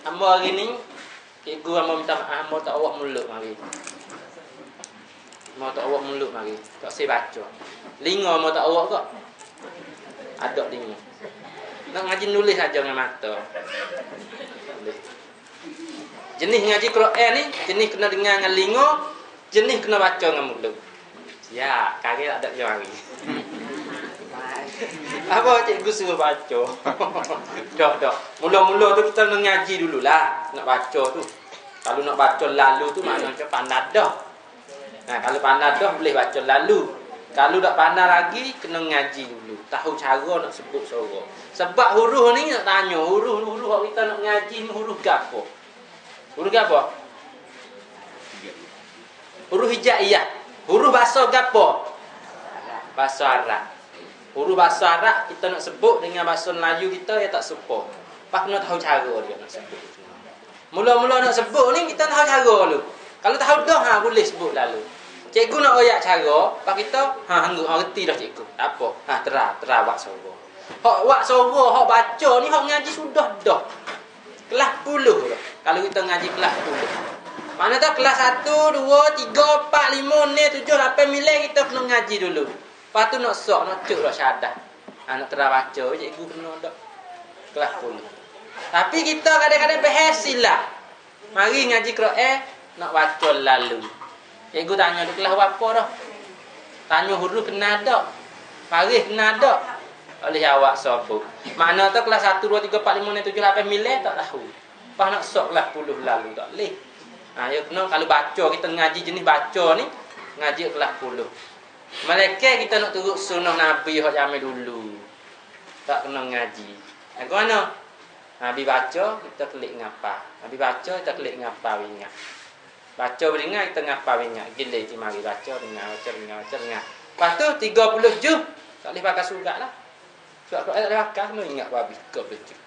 hamba hari ni cikgu hamba minta maaf, hamba tak awak mulut mari. Tak saya baca. Linga hamba tak awak kok. Ada linga. Nak ngaji nulis aja dengan mata. Jenis ngaji Quran ni, jenis kena dengar dengan linga, jenis kena baca dengan mulut. Ya, kaki tak ada je mari. Apa cikgu suruh baca? Dak. Mula-mula tu kita nak ngaji dululah, nak baca tu. Kalau nak baca lalu tu maknanya pandai dah. Kalau pandai dah boleh baca lalu. Kalau tak pandai lagi kena ngaji dulu. Tahu cara nak sebut surah. Sebab huruf ni nak tanya, huruf kita nak ngaji ni huruf gapo? Huruf gapo? Huruf hijaiyah. Huruf bahasa gapo? bahasa Arab. Huruf bahasa Arab kita nak sebut dengan bahasa Melayu kita ya tak serupa. Pak kena tahu cara dia nak sebut. Mula-mula nak sebut ni kita tahu cara dulu. Kalau tahu dah boleh sebut lalu. Cikgu nak royak cara, pak kita anggap reti dah cikgu. Tak apa. Terah wak suara. Hak wak suara, hak baca ni hak ngaji sudah dah. Kelas 10 dah. Kalau kita ngaji kelas 10. Mana tak kelas 1, 2, 3, 4, 5, 6, 7, 8, 9 kita kena ngaji dulu. Lepas tu nak sok, nak cuk dah syahadat. Nak terah baca, cikgu kena dak. Kelas 10. Tapi kita kadang-kadang berhasillah. Mari ngaji Quran, nak baca lalu. Cikgu tanya di kelas apa dah? Tanya huruf kena tak? Baris kena tak? Oleh awak sabuk. Makna tu kelas 1, 2, 3, 4, 5, 6, 7, 8, 9 tak tahu. Lepas nak sok kelas 10 lalu tak boleh. Ya kena kalau baca kita ngaji jenis baca ni, ngaji kelas 10. Mereka kita nak turut sunnah Nabi hak zaman dulu. Tak kena ngaji. Ke mana? Nabi baca kita klik ngapa. Nabi baca kita klik ngapa ingat. Baca beringat kita ngapa ingat. Gila je mari baca dengar. Lepas tu 30 juz tak boleh pakai surat lah. Surat Quran tak boleh pakai kena ingat habis 30 juz.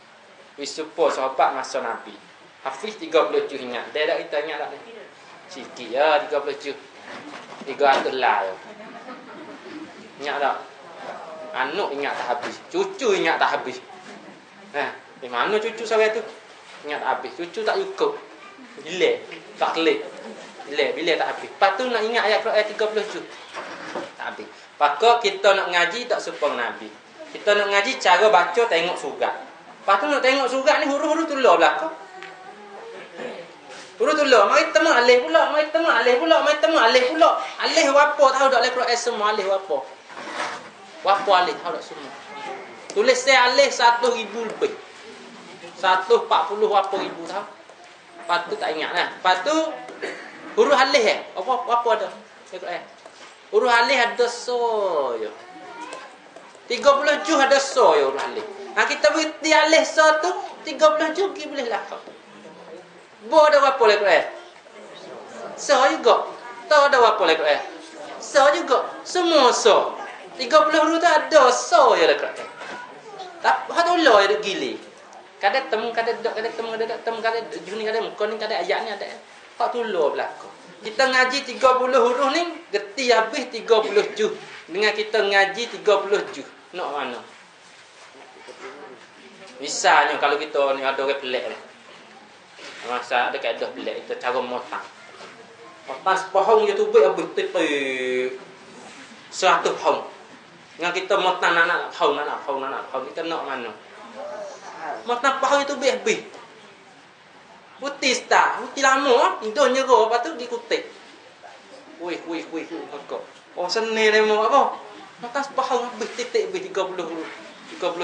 Wisupo sahabat masa Nabi. Hafiz 30 juz ingat. Dia tak kita ingat tak ni? Sikit ya 30 juz. 300 lah. Ingat tak? Anak ingat tak habis. Cucu ingat tak habis. Di mana cucu saya tu? Ingat tak habis. Cucu tak cukup. Bila? Tak klik. Bila tak habis. Lepas tu nak ingat ayat Quran 30 juz. Tak habis. Pakak kita nak ngaji tak sepeng Nabi. Kita nak ngaji cara baca tengok surat. Lepas tu nak tengok surat ni huruf-huruf tular belakang. Huruf tular. Mari temu alif pula. Mari temu alif pula. Alif apa tahu tak Quran semua alif apa. Apa alif tahu tak semua. Tulis saya alif 1,000 lebih. 140 apa ribu tahu. Lepas tu tak ingat lah. Lepas tu huruf alif apa ada? Huruf alif ada so je. 30 juz ada so je huruf alif. Kita berhenti alif so tu 30 juz pergi boleh lah. Bo ada apa lagi Quran? So juga. Tahu ada apa lagi Quran? So juga. Semua so. 30 huruf tu ada so je lah Quran. Tak hatu lo ada gili. Kadang temu, kadang temu, kadang juz ni, kadang muka ni, kadang ayat ni ada. Hak tu lo belakang. Kita ngaji 30 huruf ni, geti habis 30 juz. Dengan kita ngaji 30 juz. Nak mana? Misalnya kalau kita ni ada orang pelik ni. Masa ada kaedah pelik, kita cara motang. Motang sepahong je tu habis tipik 100 pohong. Dengan kita motang nak pohong, kita nak mana? Motang pohong itu habis. Putih start, putih lama, hidup nyerah, lepas tu dikutip. Wih, kok. Oh, seni ni mau apa? Maka sepahang habis titik habis 30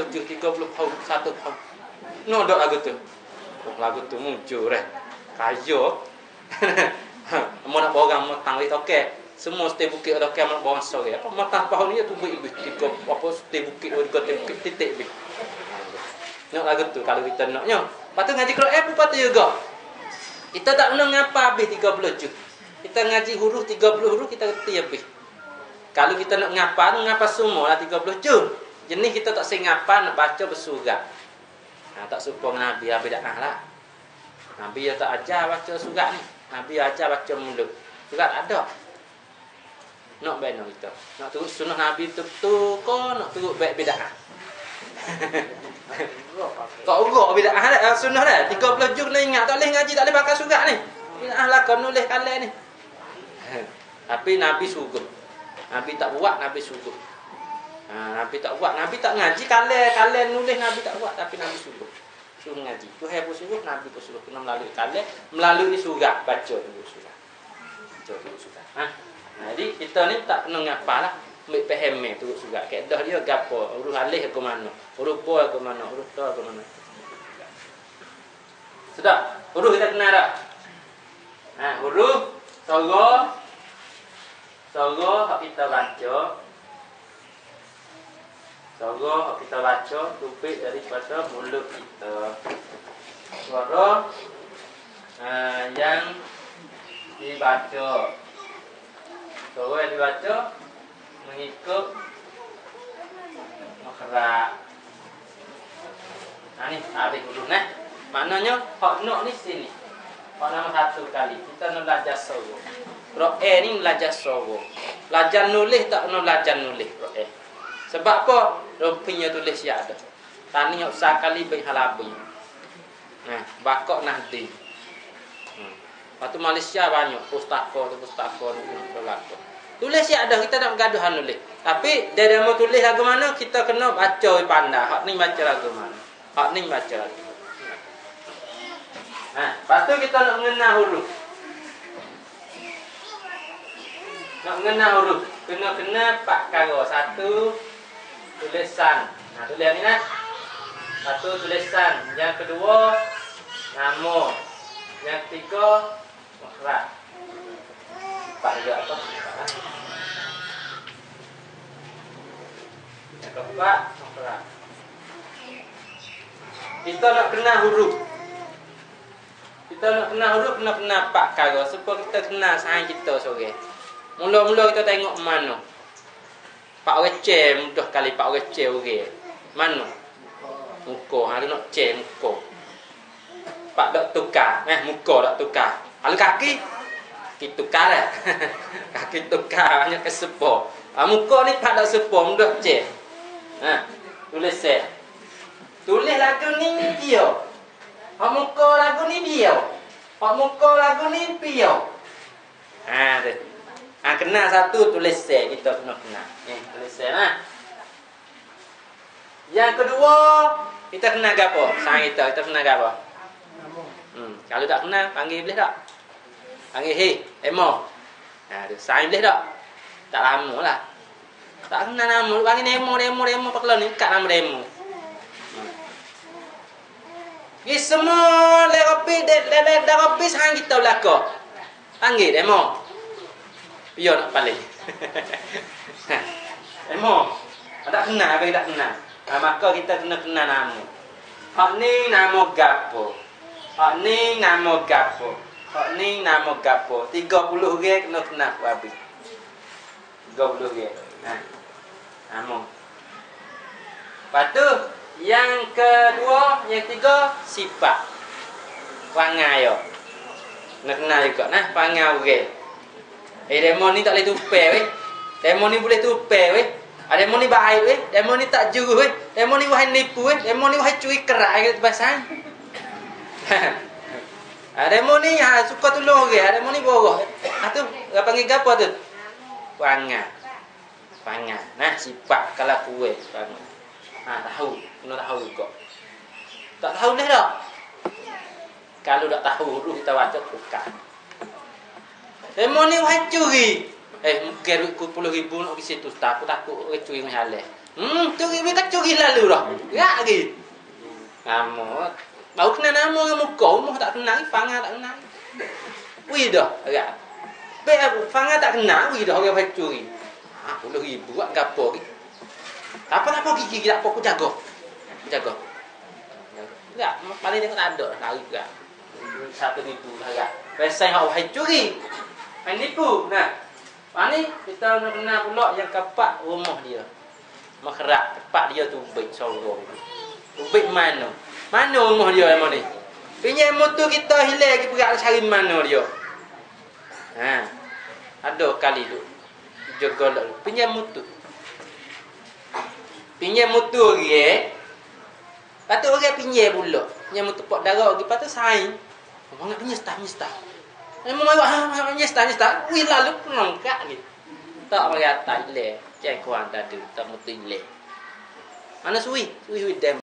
juz, 30 pohon, 1 pohon. No dok lagu tu. Lagu tu muncul kaya. Mau nak borang motang wis okey. Semua setiap bukit ada okey nak borang sore. Apa motang pohon ni tu habis 3 apa setiap bukit titik habis. Nak lagu tu kalau kita naknya. Lepas tu ngaji Quran pun patut juga. Kita tak kena ngapa habis 30 juz. Kita ngaji huruf 30 huruf kita reti habis. Kalau kita nak ngapa semua lah 30 juz. Jenis kita tak sing ngapa nak baca bersurat. Tak supong Nabi dah lah. Nabi dia tak ajar baca surat ni. Nabi ajar baca mulut. Surat ada. Nak benar kita. Nak turut sunnah Nabi tu kau nak turut baik bid'ah. Kau urut bid'ah dah sunnah dah. 30 juz kena ingat tak boleh ngaji tak boleh pakai surat ni. Bid'ah lah kau nulis kalah ni. Tapi Nabi suruh. Nabi tak buat, Nabi suruh. Nabi tak buat, Nabi tak ngaji kalah nulis Nabi tak buat tapi Nabi suruh. Suruh ngaji. Tuhan pun suruh, Nabi pun suruh kena melalui kalah, melalui surat baca dulu surat. Baca dulu surat. Jadi kita ni tak kena ngapalah. Ambil faham tu surat. Kaedah dia gapo? Huruf alif ke mana? Huruf ba ke mana? Huruf ta ke mana? Sudah. Huruf kita kenal dah. Huruf Soro hak kita baca. Soro hak kita baca tupik daripada mulut kita. Suara yang dibaca. Suara yang dibaca mengikut Kerak. Nah ni habis dulu nah. Maknanya hak nok ni sini. Hak nama satu kali. Kita nak belajar soro. Ro'e ni belajar soro. Belajar nulis tak nak belajar nulis ro'e. Sebab apa? Rompinya tulis ya ada. Tani usah kali bayi halabi. Nah, bakok nanti. Waktu Malaysia banyak pustaka tu berlaku. Tulis ya ada, kita nak gaduhan nulis. Tapi dia mau tulis lagu mana, kita kena baca pandai. Hak ni baca lagu mana. Hak ni baca lagu. Nah, lepas tu kita nak mengenal huruf. Nak mengenal huruf. Kena pak karo. Satu, tulisan. Nah, tulis ni nah. Satu, tulisan. Yang kedua, nama. Yang ketiga, makhraj. Pak juga apa? Yang keempat, makhraj. Kita nak kenal huruf. Kita nak kenal huruf, kena pak karo. Supaya kita kenal sahaja kita sore. Mula-mula kita tengok mana. Pak receh, mudah kali pak receh orang. Mana? Muka, hari nak cek muka. Pak dok tukar, muka dok tukar. Lalu kaki, kita tukar lah. Kaki tukar, hanya ke sepo. Muka ni pak dok sepo, mudah cek. Tulis set. Tulis lagu ni dia. Hak muka lagu ni dia. Hak muka lagu ni dia. Tu. Kena satu tulis set, kita kena kenal. Tulis set nah. Yang kedua, kita kenal apa? Sang kita kenal apa? Kalau tak kenal, panggil boleh tak? Panggil hei, emo. Tu sang boleh tak? Tak lama lah. Tak kenal nama, panggil demo pakai ni, kat nama demo. Ni semua lekopi sang kita belaka. Panggil demo. Biar nak balik. Demo. Tak kenal, bagi tak kenal. Maka kita kena kenal nama. Hak ni nama gapo. Hak ni nama gapo. Hak ni nama gapo. 30 orang kena kenal habis. 30 orang. Nama. Lepas tu yang kedua, yang ketiga sifat. Perangai yo. Kena kenal juga nah perangai orang. Demo ni tak boleh tupai weh. Demo ni boleh tupai weh. Demo ni baik weh, demo ni tak juru weh, demo ni wahai nipu weh, demo ni wahai curi kerak gitu bahasa. Demo ni suka tolong orang, demo ni boroh. Tu panggil apa tu? Perangai. Nah, sifat kalau kuat perangai. Tahu, kena tahu juga. Tak tahu dah tak? Kalau tak tahu huruf kita baca bukan. Demo ni wahai curi. Mungkin duit 10,000 nak pergi situ. Takut curi dengan halal. Curi mereka curi lalu dah. Ya lagi. Nama. Baru kenal nama dengan muka. Umur tak kenal. Fanga tak kenal. Wih dah. Agak. Fanga tak kenal. Wih dah orang pergi curi. 10,000 buat apa lagi. Tak apa gigi. Tak apa aku jaga. Jaga. Enggak. Paling tengok tak ada. Lari juga. 1,000 agak. Biasanya orang pergi curi. Main nipu. Nah. Ni kita nak kenal pula yang keempat rumah dia. Makhraj, tempat dia tu baik sorong. Baik mana? Mana rumah dia yang ni? Pinjam motor kita hilang pergi perak cari mana dia. Ada kali tu. Jaga lah. Pinjam motor. Pinjam motor dia. Patut orang pinjam pula. Pinjam motor pak darah lagi patut saing. Orang nak pinjam staf. Memang mahu nyesta. Wih lalu penongkak ni. Tak pakai atas le. Cek kuan tadi tak mutu le. Mana suwi? Suwi dem.